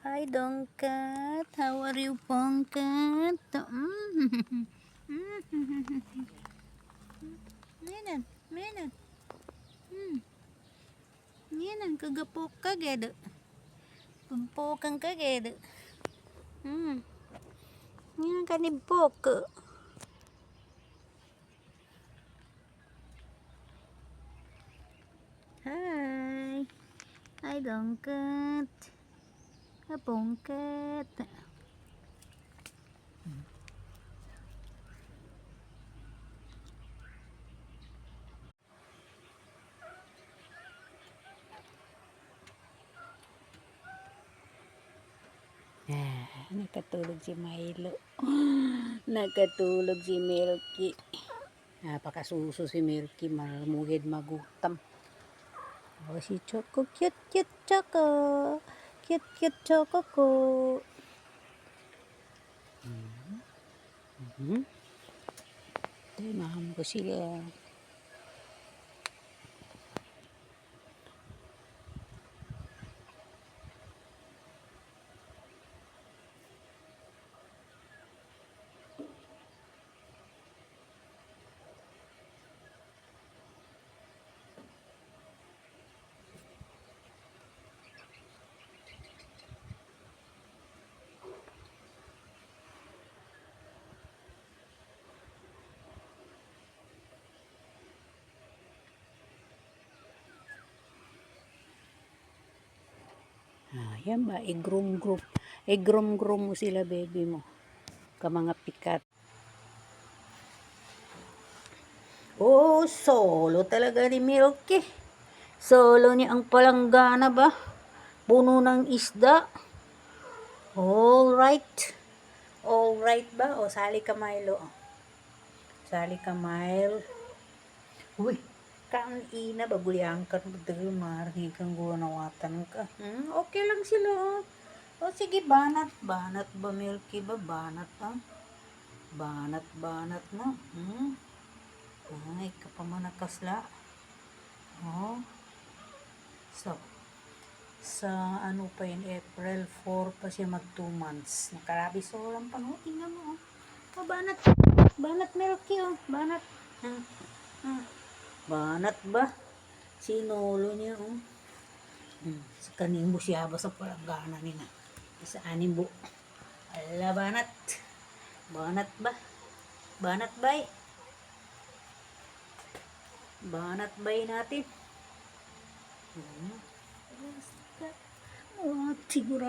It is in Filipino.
Hi, Dongkat. How are you, Pongkat? Menan, menan. Menan, kagapok kagad. Pagpokan kagad. Menan kanibok. Hi. Hi, Dongkat. Pongkat. Nakatulog si Milo. Nakatulog si Milky. Napakasuso si Milky. Marumugid magutam. Oh, si Choco. Cute, cute Choco. Cute, cute Choco ko. Maham ko sila. Yan ba, i-groom mo sila baby mo. Ka mga pikat. Oh, solo talaga ni Milky. Solo niya ang palanggana ba? Puno ng isda. Alright. Alright ba? O, sali ka Milo. Sali ka Milo. Uy, kaan ina bagulyan ka marami kang gunawatan ka. Okay lang sila. O sige, banat ba Milky ba? Banat na. Ay, kapamanakasla. Oh. So, sa ano pa yun, April 4 pa siya mag 2 months. Nakarabis lang pa, no? Tingnan mo, oh. Banat Milky, oh. Banat. Banat ba? Sinolo niya, oh. Sa kanimo siya ba sa palanggana nila. Sa animbo. Ala, banat. Banat ba? Banat bay. Banat bay natin. Siguro